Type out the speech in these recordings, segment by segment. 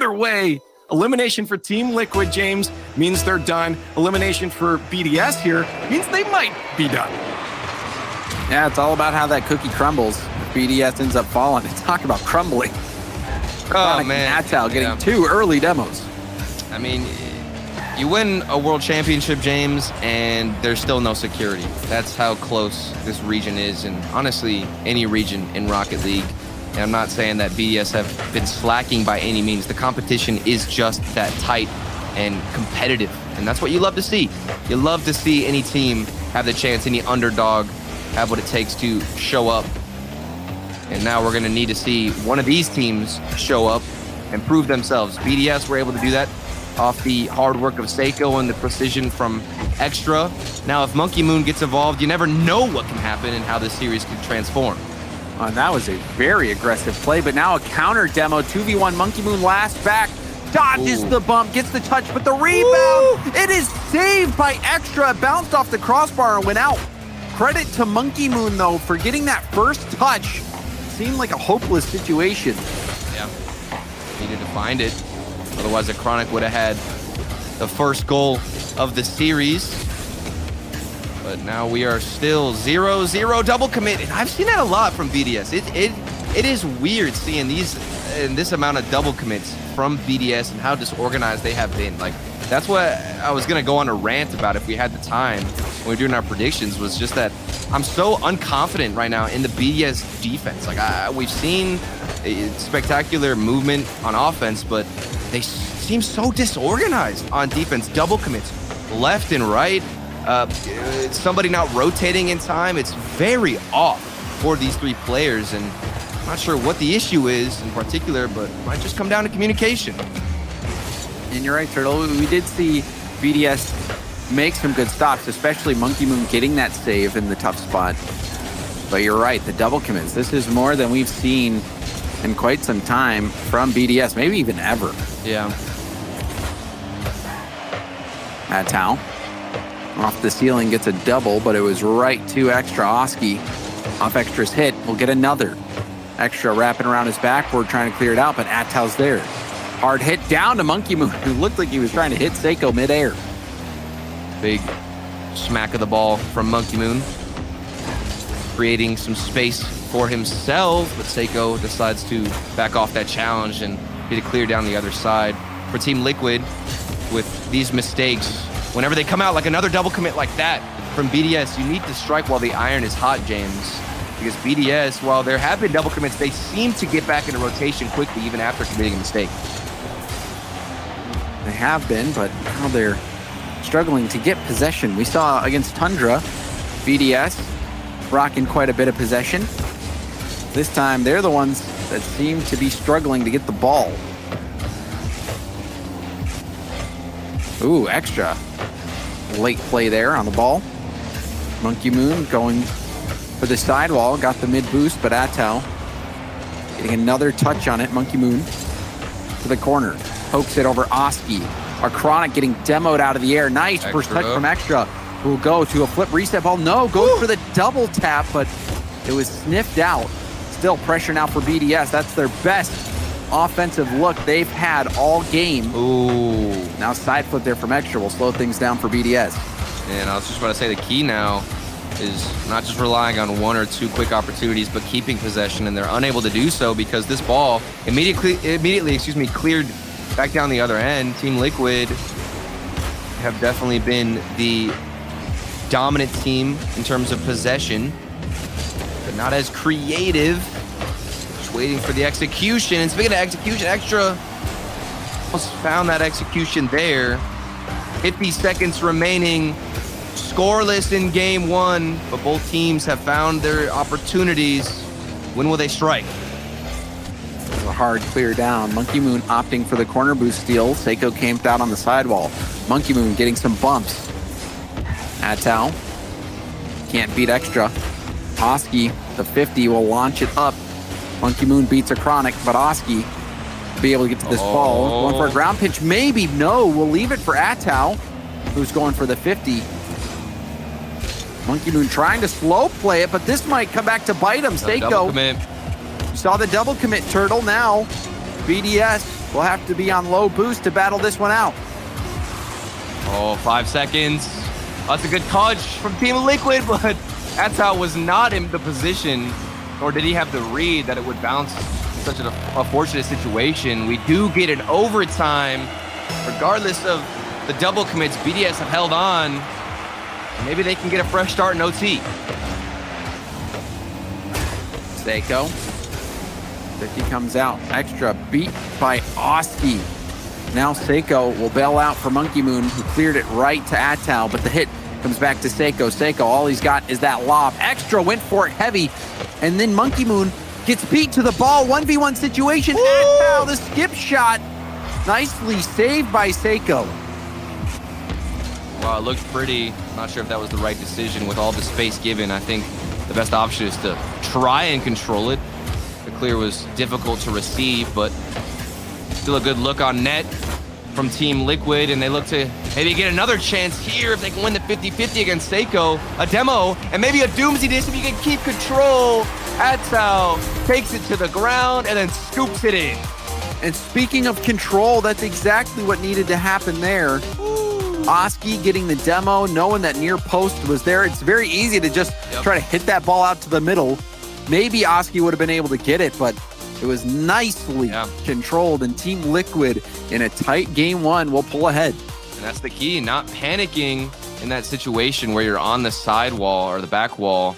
Either way, elimination for Team Liquid, James, means they're done. Elimination for BDS here means they might be done. Yeah, it's all about how that cookie crumbles. If BDS ends up falling, talk about crumbling. Oh, man. Attal getting 2 early demos. I mean, you win a World Championship, James, and there's still no security. That's how close this region is, and honestly, any region in Rocket League. And I'm not saying that BDS have been slacking by any means. The competition is just that tight and competitive, and that's what you love to see. You love to see any team have the chance, any underdog have what it takes to show up. And now we're gonna need to see one of these teams show up and prove themselves. BDS were able to do that off the hard work of Seiko and the precision from Extra. Now, if Monkey Moon gets involved, you never know what can happen and how this series could transform. And that was a very aggressive play, but now a counter demo. 2v1 Monkey Moon last back, dodges the bump, gets the touch, but the rebound, it is saved by Extra. Bounced off the crossbar and went out. Credit to Monkey Moon, though, for getting that first touch. Seemed like a hopeless situation. Yeah, needed to find it. Otherwise, the Chronic would have had the first goal of the series. But now we are still 0-0 double commit. And I've seen that a lot from BDS. It is weird seeing this amount of double commits from BDS and how disorganized they have been. Like, that's what I was going to go on a rant about if we had the time when we were doing our predictions, was just that I'm so unconfident right now in the BDS defense. Like, we've seen spectacular movement on offense, but they seem so disorganized on defense. Double commits left and right. Somebody not rotating in time. It's very off for these 3 players, and I'm not sure what the issue is in particular, but it might just come down to communication. And you're right, Turtle. We did see BDS make some good stops, especially Monkey Moon getting that save in the tough spot. But you're right, the double commits. This is more than we've seen in quite some time from BDS, maybe even ever. Yeah. Attal off the ceiling gets a double, but it was right to Extra. Oski off Extra's hit will get another. Extra wrapping around his backboard trying to clear it out, but Attal's there. Hard hit down to Monkey Moon, who looked like he was trying to hit Seiko midair. Big smack of the ball from Monkey Moon, creating some space for himself, but Seiko decides to back off that challenge and get it clear down the other side. For Team Liquid, with these mistakes, whenever they come out like another double commit like that from BDS, you need to strike while the iron is hot, James. Because BDS, while there have been double commits, they seem to get back into rotation quickly even after committing a mistake. They have been, but now they're struggling to get possession. We saw against Tundra, BDS rocking quite a bit of possession. This time, they're the ones that seem to be struggling to get the ball. Ooh, Extra. Late play there on the ball. Monkey Moon going for the sidewall, got the mid boost, but Attal getting another touch on it. Monkey Moon to the corner, pokes it over Oski. Our Chronic getting demoed out of the air. Nice first touch from Extra, who will go to a flip reset ball. No, goes for the double tap, but it was sniffed out. Still pressure now for BDS. That's their best offensive look they've had all game. Ooh. Now side flip there from Extra will slow things down for BDS. And I was just about to say, the key now is not just relying on 1 or 2 quick opportunities, but keeping possession, and they're unable to do so because this ball immediately cleared back down the other end. Team Liquid have definitely been the dominant team in terms of possession, but not as creative. Just waiting for the execution. And speaking of execution, Extra almost found that execution there. 50 seconds remaining. Scoreless in game 1, but both teams have found their opportunities. When will they strike? A hard clear down. Monkey Moon opting for the corner boost steal. Seiko camped out on the sidewall. Monkey Moon getting some bumps. Attal can't beat Extra. Oski, the 50, will launch it up. Monkey Moon beats a Chronic, but Oski will be able to get to this ball. Going for a ground pinch, maybe. No, we'll leave it for Attal, who's going for the 50. Monkey Moon trying to slow play it, but this might come back to bite him. Seiko. You saw the double commit, Turtle. Now BDS will have to be on low boost to battle this one out. Oh, 5 seconds. That's a good touch from Team Liquid, but Atao was not in the position, nor did he have the read that it would bounce in such a fortunate situation. We do get an overtime. Regardless of the double commits, BDS have held on. Maybe they can get a fresh start in OT. Seiko. 50 comes out. Extra beat by Oski. Now Seiko will bail out for Monkey Moon, who cleared it right to Atao, but the hit comes back to Seiko. Seiko, all he's got is that lob. Extra went for it heavy, and then Monkey Moon gets beat to the ball. 1v1 situation. Atao, the skip shot. Nicely saved by Seiko. Wow, it looked pretty. Not sure if that was the right decision with all the space given. I think the best option is to try and control it. The clear was difficult to receive, but still a good look on net from Team Liquid, and they look to maybe get another chance here if they can win the 50-50 against Seiko. A demo, and maybe a Doomsday Disc if you can keep control. Atao takes it to the ground and then scoops it in. And speaking of control, that's exactly what needed to happen there. Oski getting the demo, knowing that near post was there. It's very easy to just try to hit that ball out to the middle. Maybe Oski would have been able to get it, but it was nicely controlled, and Team Liquid in a tight game one will pull ahead. And that's the key, not panicking in that situation where you're on the side wall or the back wall.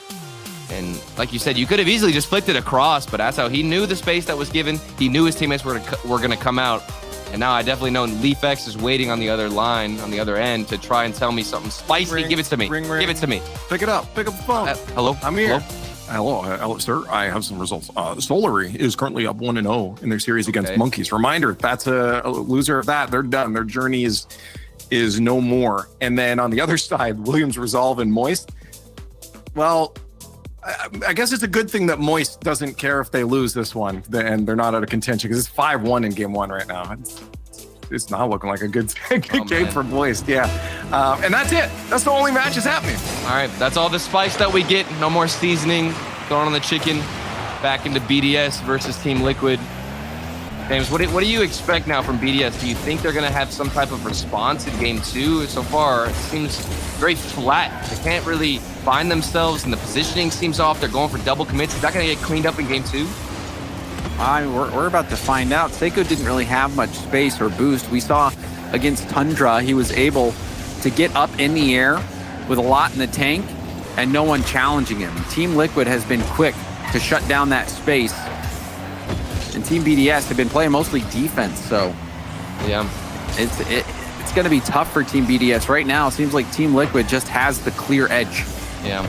And like you said, you could have easily just flicked it across, but that's how he knew the space that was given. He knew his teammates were going to come out. And now I definitely know LeafX is waiting on the other line, on the other end, to try and tell me something spicy. Give it to me. Give it to me. Pick it up. Pick up the phone. Hello? I'm here. Hello, sir. I have some results. Solary is currently up 1-0 in their series against Monkeys. Reminder, that's a loser of that. They're done. Their journey is no more. And then on the other side, Williams, Resolve, and Moist. Well, I guess it's a good thing that Moist doesn't care if they lose this one and they're not out of contention, because it's 5-1 in game one right now. It's not looking like a good game for Moist. Yeah. And that's it. That's the only match is happening. All right. That's all the spice that we get. No more seasoning going on the chicken. Back into BDS versus Team Liquid. James, what do you expect now from BDS? Do you think they're going to have some type of response in game two? So far, it seems very flat. They can't really find themselves, and the positioning seems off. They're going for double commits. Is that going to get cleaned up in game two? We're about to find out. Seiko didn't really have much space or boost. We saw against Tundra, he was able to get up in the air with a lot in the tank and no one challenging him. Team Liquid has been quick to shut down that space. And Team BDS have been playing mostly defense, so yeah, it's going to be tough for Team BDS. Right now, it seems like Team Liquid just has the clear edge. Yeah,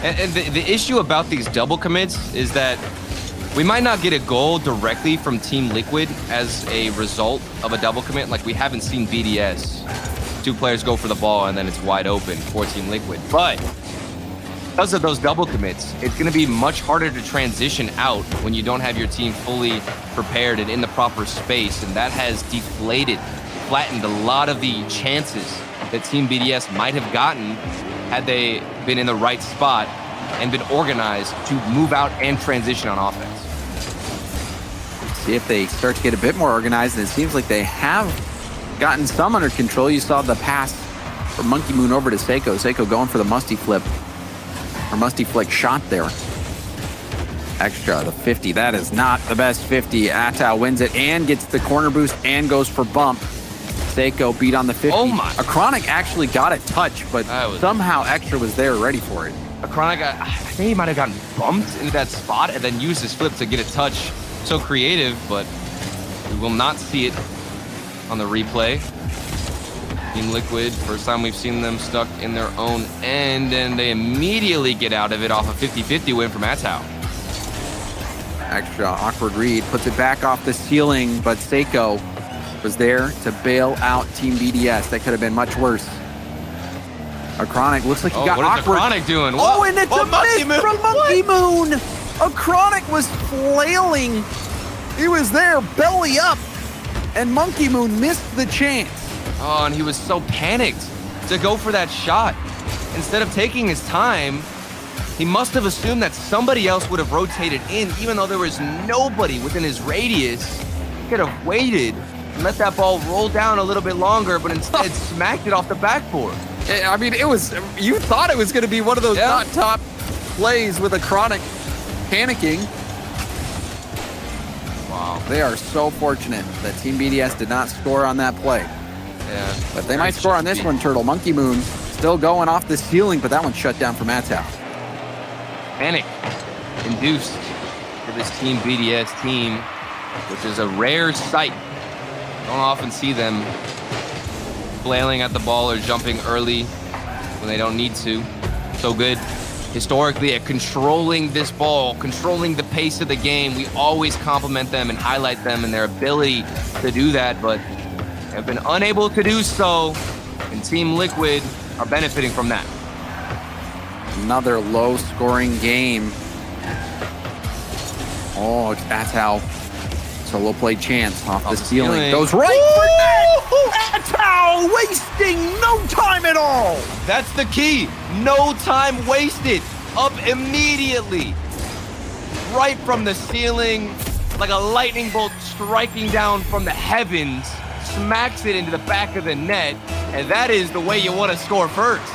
and the issue about these double commits is that we might not get a goal directly from Team Liquid as a result of a double commit. Like, we haven't seen BDS. Two players go for the ball, and then it's wide open for Team Liquid. But because of those double commits, it's going to be much harder to transition out when you don't have your team fully prepared and in the proper space. And that has flattened a lot of the chances that Team BDS might have gotten had they been in the right spot and been organized to move out and transition on offense. See if they start to get a bit more organized, and it seems like they have gotten some under control. You saw the pass from Monkey Moon over to Seiko. Seiko going for the musty flip, or musty flick shot there. Extra, the 50. That is not the best 50. Atao wins it and gets the corner boost and goes for bump. Seiko beat on the 50. Oh my. Acronic actually got a touch, but somehow Extra was there ready for it. Acronic, I think he might have gotten bumped into that spot and then used his flip to get a touch. So creative, but we will not see it on the replay. Team Liquid, first time we've seen them stuck in their own end, and they immediately get out of it off a 50-50 win from Atao. Extra awkward read, puts it back off the ceiling, but Seiko was there to bail out Team BDS. That could have been much worse. Acronic looks like he got awkward. What is Acronic doing? Oh, and it's a miss from Monkey Moon. Acronic was flailing. He was there, belly up, and Monkey Moon missed the chance. Oh, and he was so panicked to go for that shot. Instead of taking his time, he must have assumed that somebody else would have rotated in, even though there was nobody within his radius. could have waited and let that ball roll down a little bit longer, but instead smacked it off the backboard. I mean, you thought it was going to be one of those not top plays with a Chronic panicking. Wow. They are so fortunate that Team BDS did not score on that play. Yeah. But they might score on this one, Turtle. Monkey Moon still going off the ceiling, but that one's shut down from Atau. Panic induced for this Team BDS team, which is a rare sight. Don't often see them flailing at the ball or jumping early when they don't need to. So good historically at controlling this ball, controlling the pace of the game. We always compliment them and highlight them and their ability to do that, but have been unable to do so, and Team Liquid are benefiting from that. Another low-scoring game. Oh, Atau. Solo play chance off the ceiling. Goes right for net! Atau wasting no time at all! That's the key. No time wasted. Up immediately. Right from the ceiling, like a lightning bolt striking down from the heavens. Smacks it into the back of the net, and that is the way you want to score first.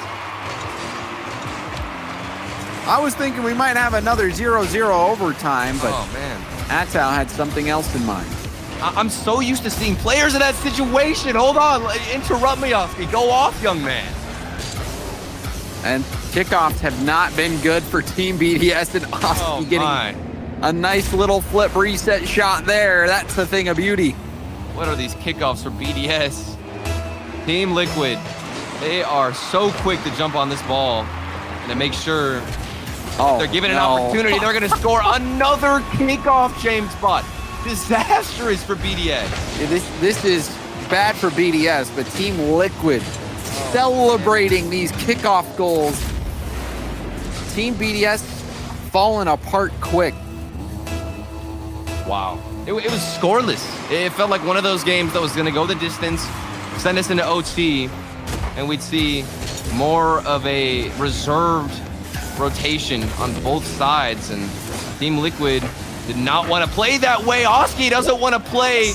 I was thinking we might have another 0-0 overtime, but oh man, Atau had something else in mind. I'm so used to seeing players in that situation. Hold on, interrupt me, Oski. Go off, young man. And kickoffs have not been good for Team BDS, and Oski getting a nice little flip reset shot there. That's the thing of beauty. What are these kickoffs for BDS? Team Liquid, they are so quick to jump on this ball and to make sure they're given an opportunity. They're going to score another kickoff, James Bott. Disastrous for BDS. This is bad for BDS, but Team Liquid celebrating these kickoff goals. Team BDS falling apart quick. Wow. It was scoreless. It felt like one of those games that was going to go the distance, send us into OT, and we'd see more of a reserved rotation on both sides. And Team Liquid did not want to play that way. Oski doesn't want to play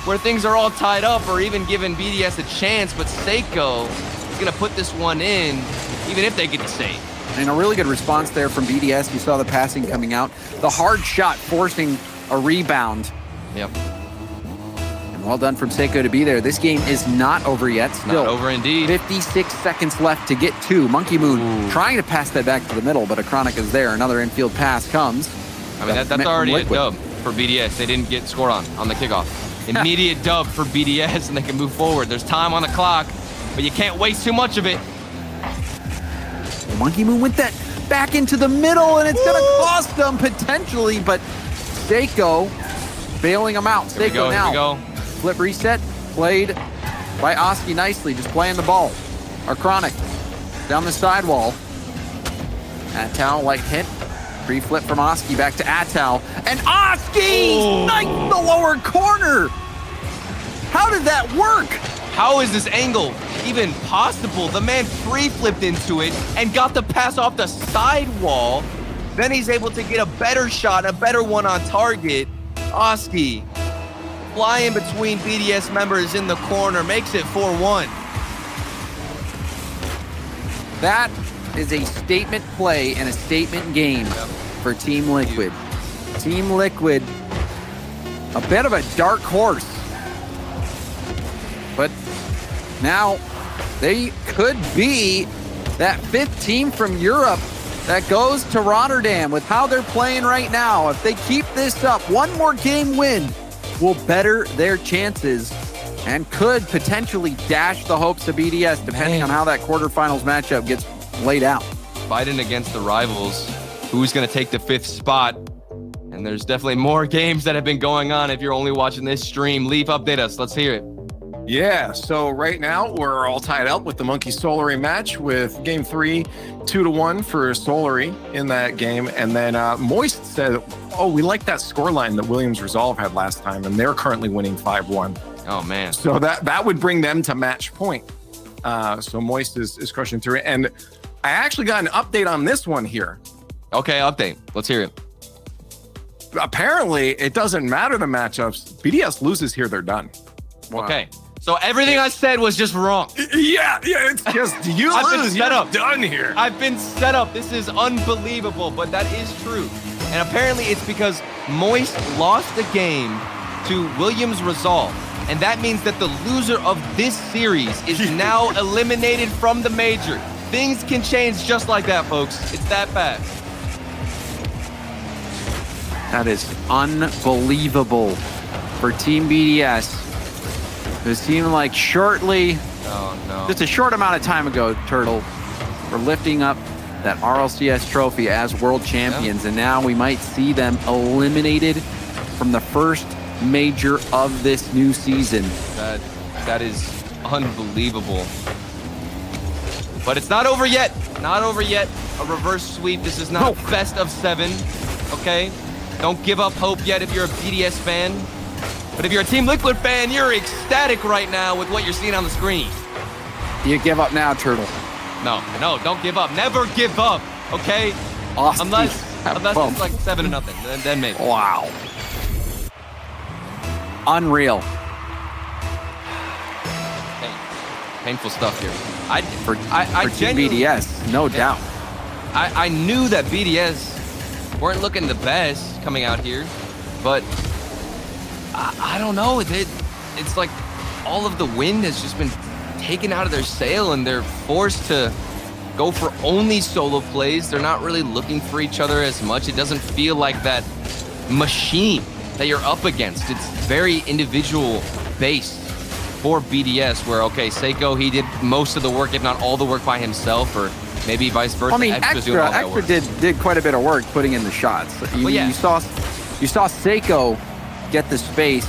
where things are all tied up or even giving BDS a chance, but Seiko is going to put this one in, even if they get the save. And a really good response there from BDS. You saw the passing coming out. The hard shot forcing a rebound. Yep. And well done from Seiko to be there. This game is not over yet. Still not over indeed. 56 seconds left to get to. Monkey Moon trying to pass that back to the middle, but Acronic is there. Another infield pass comes. I mean, that's already a dub for BDS. They didn't get scored on the kickoff. Immediate dub for BDS, and they can move forward. There's time on the clock, but you can't waste too much of it. Monkey Moon with that back into the middle, and it's going to cost them potentially, but Seiko bailing them out. Seiko now. Here we go. Flip reset, played by Oski nicely, just playing the ball. Archronic down the sidewall. Atau light hit. Free flip from Oski back to Atau. And Oski! Nice the lower corner! How did that work? How is this angle even possible? The man free flipped into it and got the pass off the sidewall. Then he's able to get a better shot, a better one on target. Oski flying between BDS members in the corner, makes it 4-1. That is a statement play and a statement game for Team Liquid. Team Liquid, a bit of a dark horse. But now they could be that fifth team from Europe that goes to Rotterdam with how they're playing right now. If they keep this up, one more game win will better their chances and could potentially dash the hopes of BDS depending on how that quarterfinals matchup gets laid out. Fighting against the rivals, who's going to take the fifth spot? And there's definitely more games that have been going on if you're only watching this stream. Leaf, update us. Let's hear it. Yeah, so right now we're all tied up with the Monkey Solary match with game 3, 2-1 for Solary in that game. And then Moist said, oh, we like that scoreline that Williams Resolve had last time, and they're currently winning 5-1. Oh, man. So that would bring them to match point. So Moist is crushing through it. And I actually got an update on this one here. Okay, update. Let's hear it. apparently it doesn't matter the matchups. BDS loses here, they're done. Wow. Okay. So everything I said was just wrong. Yeah, it's just you lose, you're done here. I've been set up. This is unbelievable, but that is true. And apparently it's because Moist lost the game to Williams Resolve. And that means that the loser of this series is now eliminated from the major. Things can change just like that, folks. It's that fast. That is unbelievable for Team BDS. It seemed like shortly, just a short amount of time ago, Turtle, we're lifting up that RLCS trophy as world champions, and now we might see them eliminated from the first major of this new season. That is unbelievable. But it's not over yet. Not over yet. A reverse sweep. This is not a best of 7. Okay? Don't give up hope yet if you're a BDS fan. But if you're a Team Liquid fan, you're ecstatic right now with what you're seeing on the screen. You give up now, Turtle. No, don't give up. Never give up. Okay? Unless it's like 7-0, then maybe. Wow. Unreal. Painful stuff here. For Team BDS, no doubt. I knew that BDS weren't looking the best coming out here, but I don't know. It's like all of the wind has just been taken out of their sail, and they're forced to go for only solo plays. They're not really looking for each other as much. It doesn't feel like that machine that you're up against. It's very individual based for BDS, where, okay, Seiko, he did most of the work, if not all the work by himself, or maybe vice versa. I mean, Extra did quite a bit of work putting in the shots. You saw Seiko get the space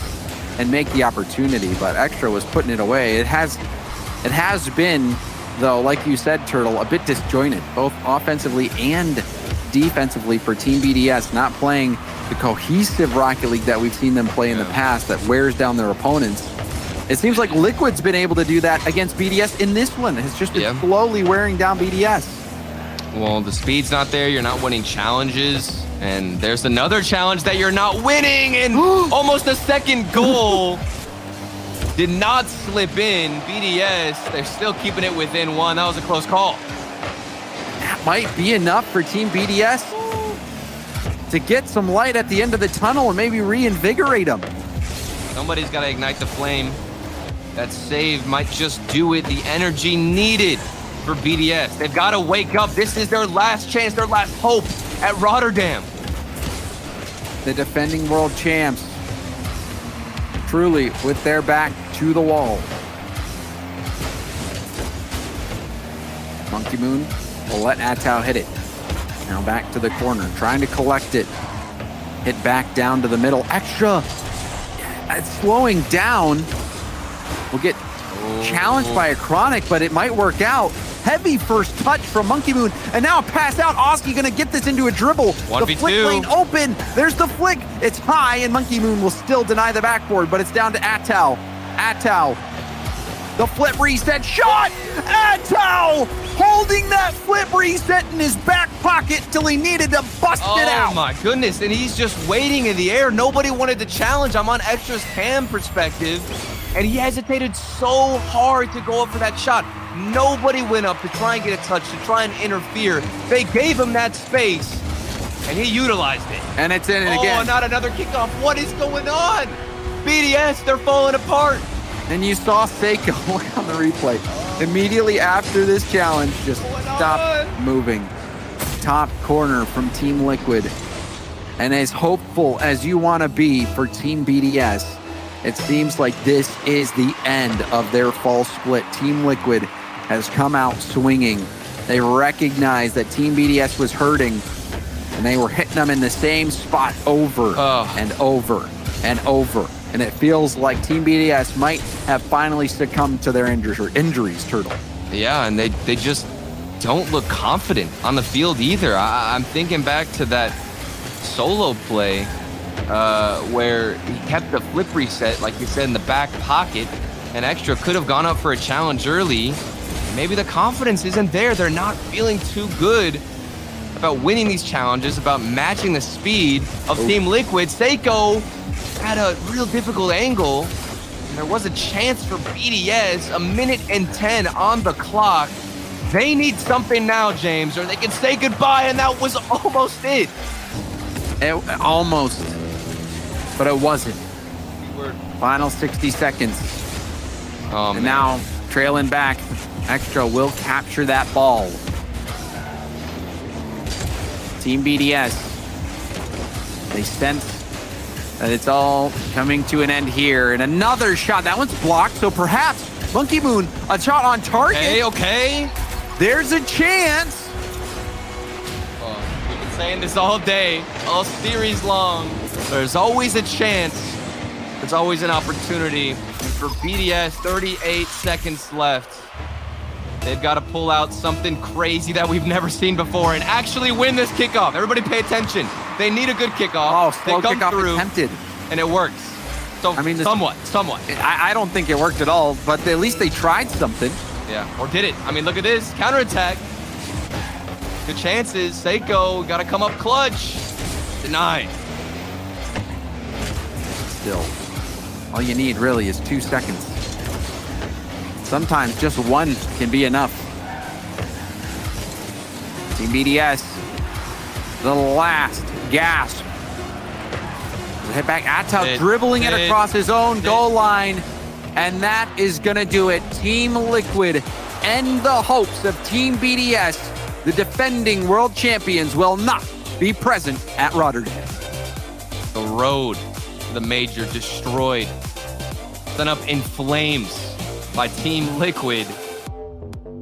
and make the opportunity, but Extra was putting it away. It has been, though, like you said, Turtle, a bit disjointed, both offensively and defensively for Team BDS, not playing the cohesive Rocket League that we've seen them play in the past that wears down their opponents. It seems like Liquid's been able to do that against BDS in this one. It's just been slowly wearing down BDS. Well, the speed's not there. You're not winning challenges. And there's another challenge that you're not winning. And almost a second goal did not slip in. BDS, they're still keeping it within 1. That was a close call. That might be enough for Team BDS to get some light at the end of the tunnel and maybe reinvigorate them. Somebody's got to ignite the flame. That save might just do it. The energy needed for BDS. They've got to wake up. This is their last chance, their last hope at Rotterdam. The defending world champs, truly with their back to the wall. Monkey Moon will let Atau hit it. Now back to the corner, trying to collect it. Hit back down to the middle. Extra. It's slowing down. We'll get challenged by a Chronic, but it might work out. Heavy first touch from Monkey Moon, and now a pass out. Oski gonna get this into a dribble. 1v2. The flick lane open. There's the flick. It's high, and Monkey Moon will still deny the backboard, but it's down to Atau. Atau. The flip reset shot. Atau holding that flip reset in his back pocket till he needed to bust it out. Oh my goodness, and he's just waiting in the air. Nobody wanted to challenge. I'm on Extra's cam perspective, and he hesitated so hard to go up for that shot. Nobody went up to try and get a touch, to try and interfere. They gave him that space, and he utilized it. And it's in it again. Oh, not another kickoff. What is going on? BDS, they're falling apart. And you saw Seiko on the replay. Immediately after this challenge, just stop moving. Top corner from Team Liquid. And as hopeful as you want to be for Team BDS, it seems like this is the end of their fall split. Team Liquid has come out swinging. They recognized that Team BDS was hurting, and they were hitting them in the same spot over and over and over. And it feels like Team BDS might have finally succumbed to their injuries, Turtle. Yeah, and they just don't look confident on the field either. I'm thinking back to that solo play where he kept the flip reset, like you said, in the back pocket, and Extra could have gone up for a challenge early. Maybe the confidence isn't there. They're not feeling too good about winning these challenges, about matching the speed of Team Liquid. Seiko had a real difficult angle. And there was a chance for BDS, 1:10 on the clock. They need something now, James, or they can say goodbye, and that was almost it. Almost, but it wasn't. Final 60 seconds. Oh, and man. now trailing back, Extra will capture that ball. Team BDS, they sense that it's all coming to an end here. And another shot, that one's blocked, so perhaps Monkey Moon, a shot on target. Okay. There's a chance. We've been saying this all day, all series long. There's always a chance. There's always an opportunity. And for BDS, 38 seconds left. They've got to pull out something crazy that we've never seen before and actually win this kickoff. Everybody pay attention. They need a good kickoff. Oh, slow they come kickoff through, attempted. and it works. So, I mean, somewhat. I don't think it worked at all, but at least they tried something. Yeah, or did it? I mean, look at this. Counterattack. Good chances. Seiko got to come up clutch. Denied. Still, all you need really is 2 seconds. Sometimes just one can be enough. Team BDS, the last gasp. Head back, Atau dribbling it across his own goal line. And that is gonna do it. Team Liquid end the hopes of Team BDS. The defending world champions will not be present at Rotterdam. The road to the major destroyed. Sent up in flames by Team Liquid.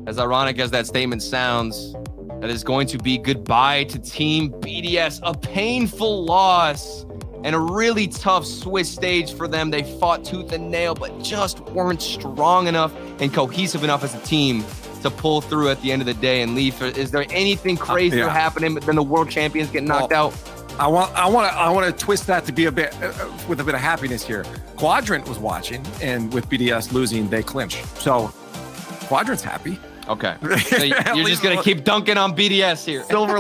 As ironic as that statement sounds, that is going to be goodbye to Team BDS. A painful loss and a really tough Swiss stage for them. They fought tooth and nail, but just weren't strong enough and cohesive enough as a team to pull through at the end of the day and leave. Is there anything crazier happening than the world champions getting knocked out? I want to twist that to be a bit with a bit of happiness here. Quadrant was watching, and with BDS losing, they clinch. So Quadrant's happy. Okay, so you're just gonna keep dunking on BDS here. Silver